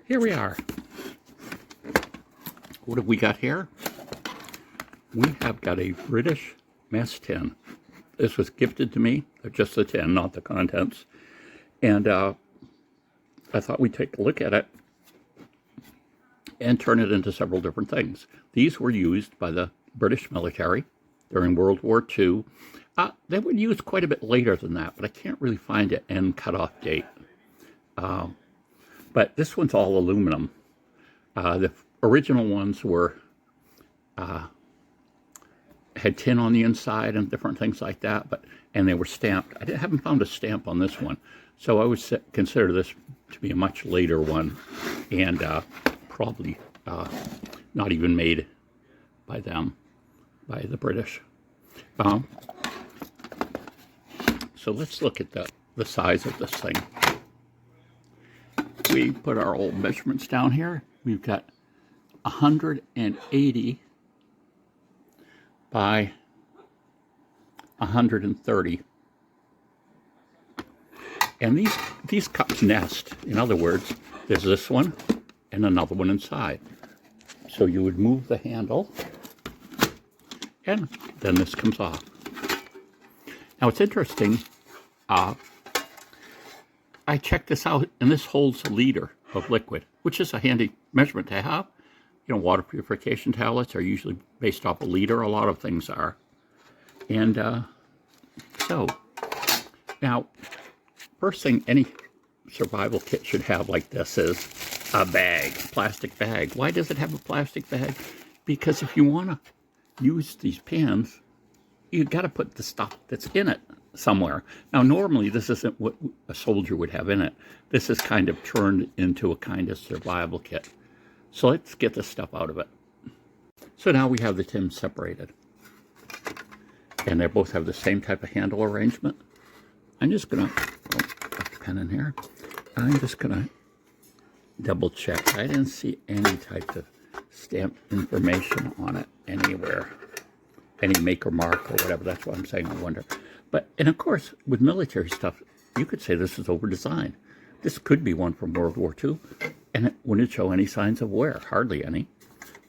here we are. What have we got here? We have got a British mess tin. This was gifted to me, just the tin, not the contents. And I thought we'd take a look at it and turn it into several different things. These were used by the British military during World War II. They were used quite a bit later than that, but I can't really find an end cutoff date. But this one's all aluminum. The original ones were had tin on the inside and different things like that, and they were stamped. I haven't found a stamp on this one, so I would consider this to be a much later one, and probably not even made by them, by the British. So let's look at the size of this thing. We put our old measurements down here. We've got 180 by 130. And these cups nest. In other words, there's this one and another one inside. So you would move the handle, and then this comes off. Now it's interesting. I checked this out, and this holds a liter of liquid, which is a handy measurement to have. You know, water purification tablets are usually based off a liter. A lot of things are. And so, now, first thing any survival kit should have like this is a bag, a plastic bag. Why does it have a plastic bag? Because if you want to use these pans, you've got to put the stuff that's in it somewhere. Now, normally, this isn't what a soldier would have in it. This is kind of turned into a kind of survival kit. So let's get this stuff out of it. So now we have the tins separated. And they both have the same type of handle arrangement. I'm just going to, put the pen in here. I'm just going to double check. I didn't see any type of stamp information on it anywhere. Any make or mark or whatever. That's what I'm saying. I wonder. But, and of course, with military stuff, you could say this is over-designed. This could be one from World War II, and it wouldn't show any signs of wear, hardly any.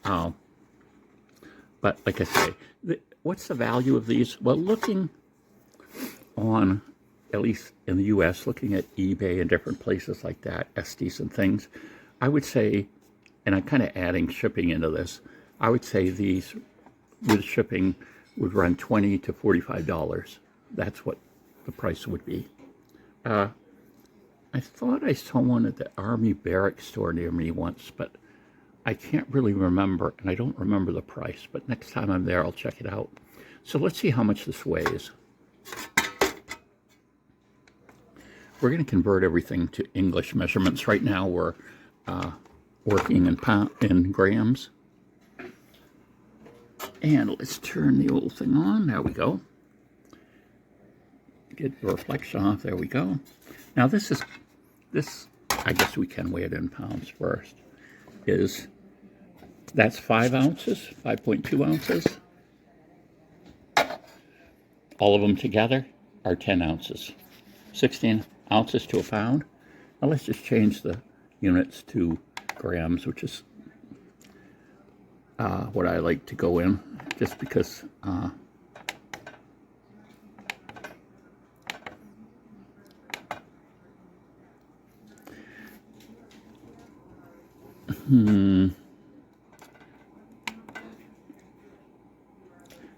But like I say, what's the value of these? Well, looking on, at least in the U.S., looking at eBay and different places like that, Estes and things, I would say, and I'm kind of adding shipping into this, I would say these with shipping would run $20 to $45. That's what the price would be. I thought I saw one at the Army Barracks store near me once, but I can't really remember, and I don't remember the price, but next time I'm there, I'll check it out. So let's see how much this weighs. We're going to convert everything to English measurements. Right now, we're working in grams. And let's turn the old thing on. There we go. Get the reflection off. There we go. Now this, I guess we can weigh it in pounds first, that's 5 ounces, 5.2 ounces. All of them together are 10 ounces, 16 ounces to a pound. Now let's just change the units to grams, which is what I like to go in, just because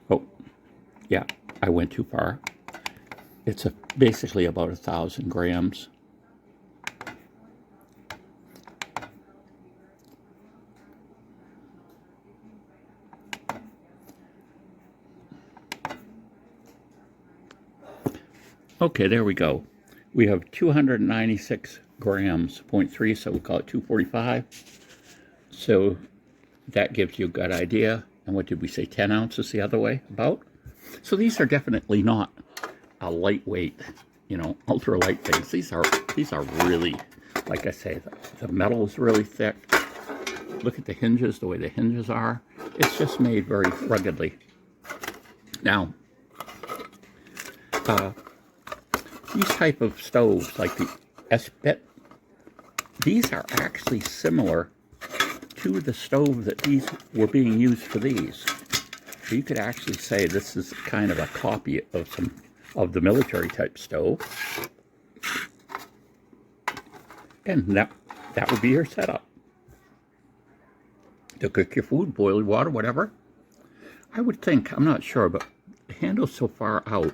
oh, yeah, I went too far. It's basically about 1,000 grams. Okay, there we go. We have 296 grams, 0.3, so we'll call it 245. So that gives you a good idea. And what did we say, 10 ounces the other way, about? So these are definitely not a lightweight, you know, ultra light things. These are really, like I say, the metal is really thick. Look at the hinges, the way the hinges are. It's just made very ruggedly. Now, these type of stoves, like the S-bit, these are actually similar to the stove that these were being used for these. So you could actually say this is kind of a copy of some of the military type stove. And that would be your setup. To cook your food, boil your water, whatever. I would think, I'm not sure, but the handle's so far out,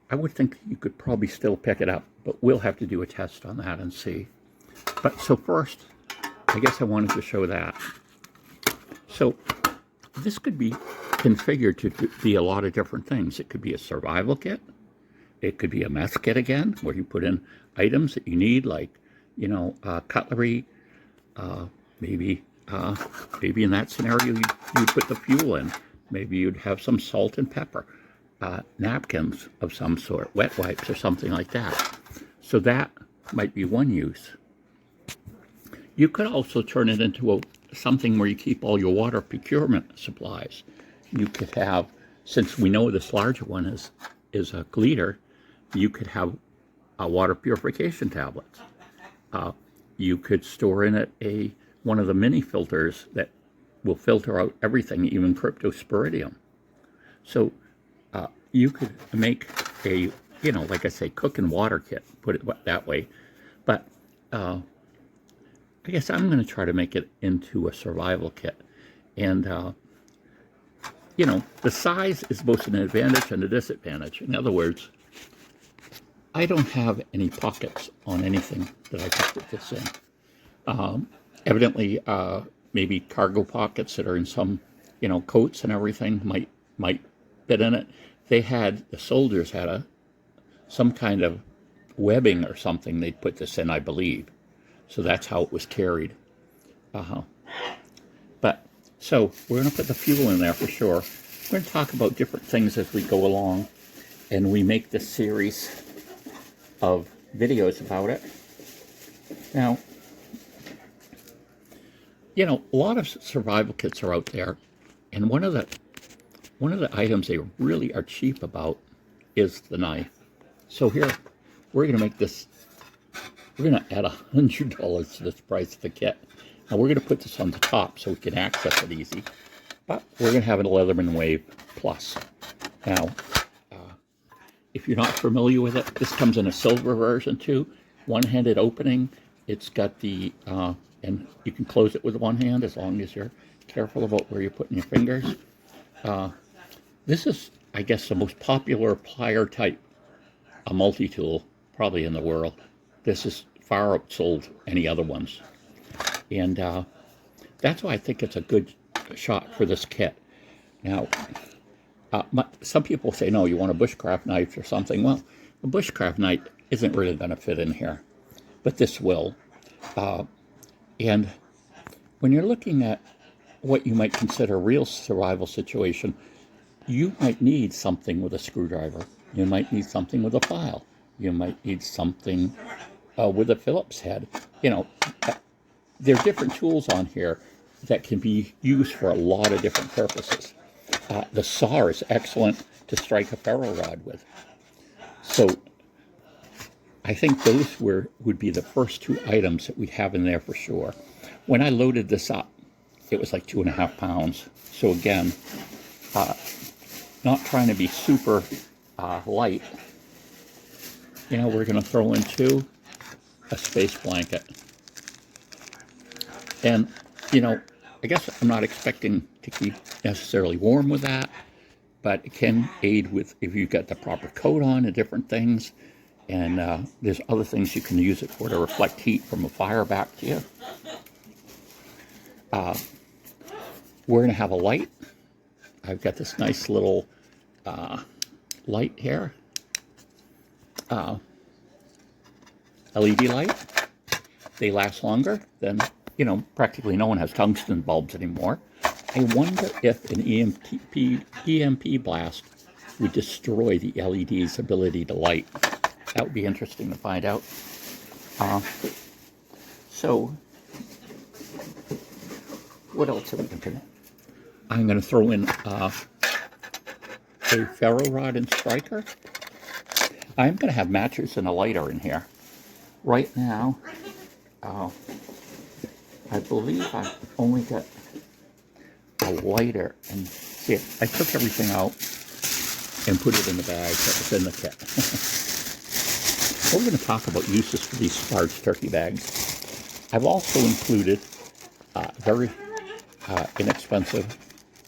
I would think you could probably still pick it up, but we'll have to do a test on that and see. But so first, I guess I wanted to show that. So this could be configured to be a lot of different things. It could be a survival kit. It could be a mess kit again, where you put in items that you need, like, you know, cutlery, maybe in that scenario you'd put the fuel in. Maybe you'd have some salt and pepper, napkins of some sort, wet wipes or something like that. So that might be one use. You could also turn it into something where you keep all your water procurement supplies. You could have, since we know this larger one is a liter, you could have water purification tablets. You could store in it one of the mini filters that will filter out everything, even cryptosporidium. So you could make a, you know, like I say, cook and water kit, put it that way. But I guess I'm going to try to make it into a survival kit. And, you know, the size is both an advantage and a disadvantage. In other words, I don't have any pockets on anything that I could put this in. Evidently, maybe cargo pockets that are in some, you know, coats and everything might fit in it. The soldiers had some kind of webbing or something they'd put this in, I believe. So that's how it was carried. But, so we're going to put the fuel in there for sure. We're going to talk about different things as we go along, and we make this series of videos about it. Now, you know, a lot of survival kits are out there, and one of the items they really are cheap about is the knife. So here, we're going to make this, we're going to add $100 to this price of the kit. Now we're going to put this on the top so we can access it easy, but we're going to have a Leatherman Wave Plus. Now, if you're not familiar with it, this comes in a silver version too, one-handed opening. It's got the, and you can close it with one hand as long as you're careful about where you're putting your fingers. This is, I guess, the most popular plier type, a multi-tool, probably in the world. This is far outsold any other ones. And that's why I think it's a good shot for this kit. Now, some people say, no, you want a bushcraft knife or something. Well, a bushcraft knife isn't really going to fit in here, but this will. And when you're looking at what you might consider a real survival situation, you might need something with a screwdriver. You might need something with a file. You might need something with a Phillips head. You know, there are different tools on here that can be used for a lot of different purposes. The saw is excellent to strike a ferro rod with. So I think those would be the first two items that we have in there for sure. When I loaded this up, it was like 2.5 pounds. So again, not trying to be super light. You know, we're going to throw in too a space blanket. And, you know, I guess I'm not expecting to keep necessarily warm with that, but it can aid with if you've got the proper coat on and different things. And there's other things you can use it for to reflect heat from a fire back to you. We're going to have a light. I've got this nice little light here. LED light. They last longer than, you know, practically no one has tungsten bulbs anymore. I wonder if an EMP blast would destroy the LED's ability to light. That would be interesting to find out. So, what else are we going to do? I'm going to throw in a ferro rod and striker. I'm going to have matches and a lighter in here. Right now, I believe I only got a lighter, and see, I took everything out and put it in the bag that was in the kit. We're going to talk about uses for these large turkey bags. I've also included very inexpensive,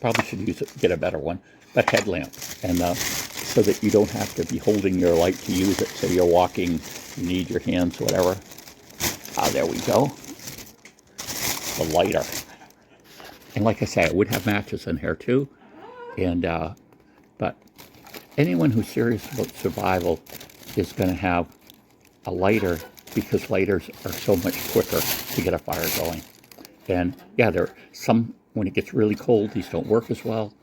probably should get a better one, but headlamp, and so that you don't have to be holding your light to use it. So you're walking, you need your hands, whatever. There we go. The lighter. And like I say, I would have matches in here too. And but anyone who's serious about survival is going to have a lighter, because lighters are so much quicker to get a fire going. And yeah, there are some, when it gets really cold, these don't work as well.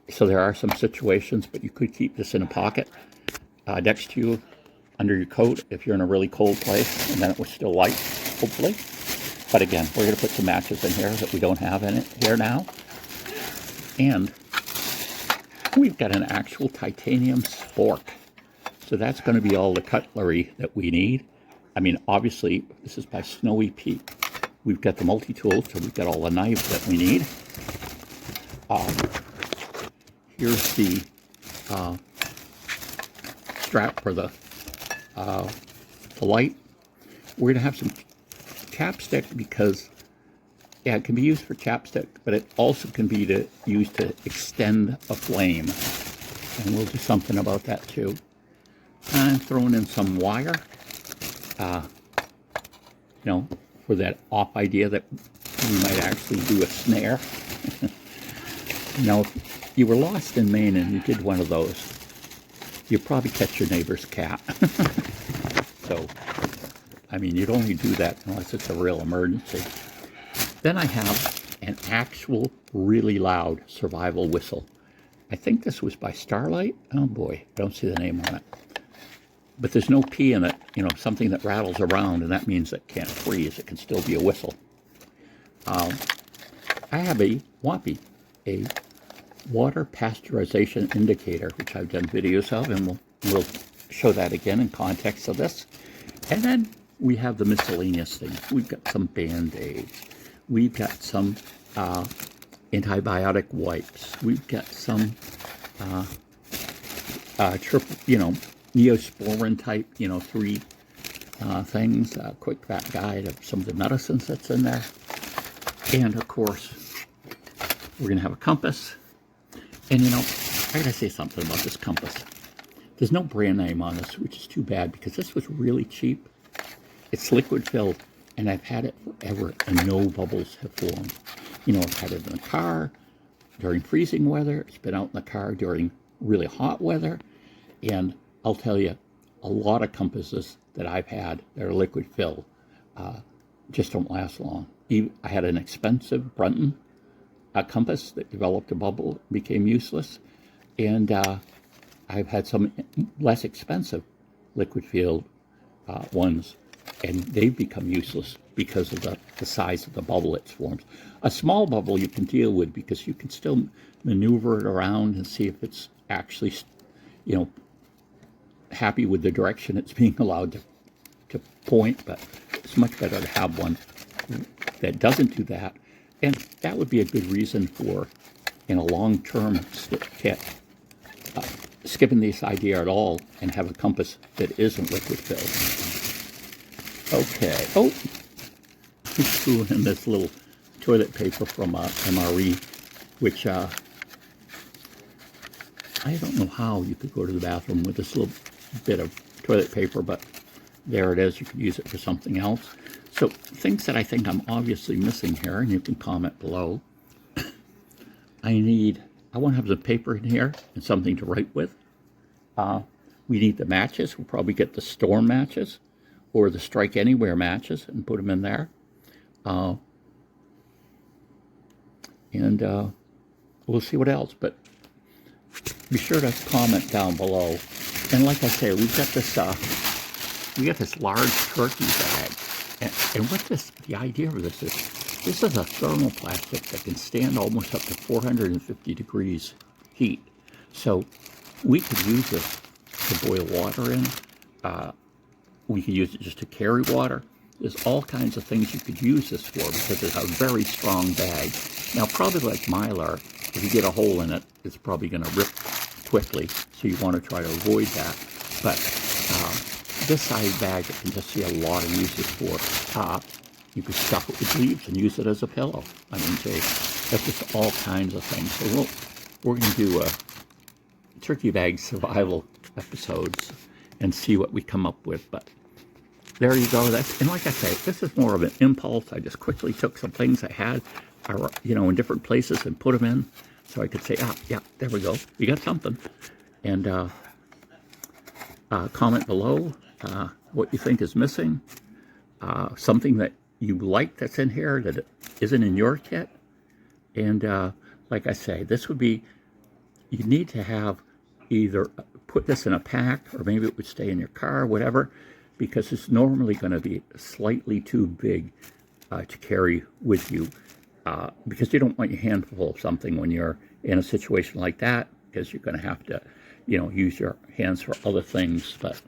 So there are some situations, but you could keep this in a pocket next to you, under your coat, if you're in a really cold place, and then it was still light, hopefully. But again, we're going to put some matches in here that we don't have in it here now. And we've got an actual titanium spork. So that's going to be all the cutlery that we need. I mean, obviously, this is by Snowy Pete. We've got the multi-tool, so we've got all the knives that we need. Here's the strap for the light. We're going to have some chapstick because, yeah, it can be used for chapstick, but it also can be used to extend a flame. And we'll do something about that too. I'm throwing in some wire, you know, for that off idea that we might actually do a snare. Now, if you were lost in Maine and you did one of those, you'd probably catch your neighbor's cat. So, I mean, you'd only do that unless it's a real emergency. Then I have an actual really loud survival whistle. I think this was by Starlight. Oh boy, I don't see the name on it. But there's no P in it, you know, something that rattles around, and that means it can't freeze. It can still be a whistle. I have a WAPI, a water pasteurization indicator, which I've done videos of, and we'll show that again in context of this. And then we have the miscellaneous things. We've got some Band-Aids. We've got some antibiotic wipes. We've got some triple, you know, Neosporin type, you know, 3 things, a quick fat guide of some of the medicines that's in there. And of course, we're going to have a compass. And you know, I gotta say something about this compass. There's no brand name on this, which is too bad because this was really cheap. It's liquid filled, and I've had it forever, and no bubbles have formed. You know, I've had it in the car during freezing weather. It's been out in the car during really hot weather. And I'll tell you, a lot of compasses that I've had that are liquid filled just don't last long. I had an expensive Brunton compass that developed a bubble, became useless. And I've had some less expensive liquid filled ones, and they've become useless because of the size of the bubble it forms. A small bubble you can deal with because you can still maneuver it around and see if it's actually, you know, happy with the direction it's being allowed to point, but it's much better to have one that doesn't do that. And that would be a good reason for, in a long-term kit, skipping this idea at all and have a compass that isn't liquid filled. Okay. Oh, we threw in this little toilet paper from MRE, which I don't know how you could go to the bathroom with this little bit of toilet paper, but there it is. You could use it for something else. So things that I think I'm obviously missing here, and you can comment below. I want to have some paper in here and something to write with. We need the matches. We'll probably get the Storm matches or the Strike Anywhere matches and put them in there. And we'll see what else. But be sure to comment down below. And like I say, we got this large turkey bag. And what the idea of this is a thermoplastic that can stand almost up to 450 degrees heat. So we could use this to boil water in. We could use it just to carry water. there's all kinds of things you could use this for because it's a very strong bag. Now, probably like Mylar, if you get a hole in it, it's probably going to rip quickly, so you want to try to avoid that. But this size bag, I can just see a lot of uses for. You could stuff it with leaves and use it as a pillow. I mean, that's just all kinds of things. So we're going to do turkey bag survival episodes and see what we come up with. But there you go. And like I say, this is more of an impulse. I just quickly took some things I had, in different places and put them in, so I could say, yeah, there we go. We got something. And comment below what you think is missing, something that you like that's in here that isn't in your kit. And like I say, this would be, you need to have either put this in a pack, or maybe it would stay in your car, whatever, because it's normally going to be slightly too big to carry with you, because you don't want your hand full of something when you're in a situation like that, because you're going to have to, use your hands for other things. But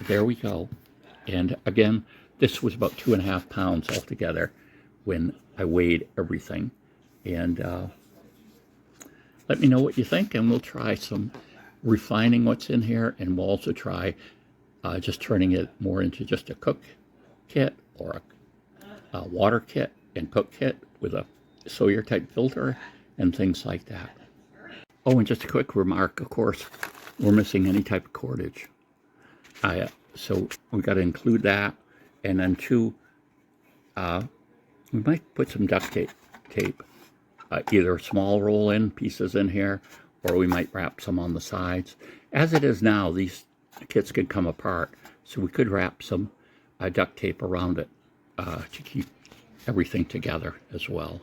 there we go. And again, this was about 2.5 pounds altogether when I weighed everything. And let me know what you think, and we'll try some refining what's in here, and we'll also try just turning it more into just a cook kit, or a water kit and cook kit with a Sawyer type filter and things like that. Oh, and just a quick remark, of course, we're missing any type of cordage. So we got to include that. And then too, we might put some duct tape, either small roll-in pieces in here, or we might wrap some on the sides. As it is now, these kits can come apart, so we could wrap some duct tape around it to keep everything together as well.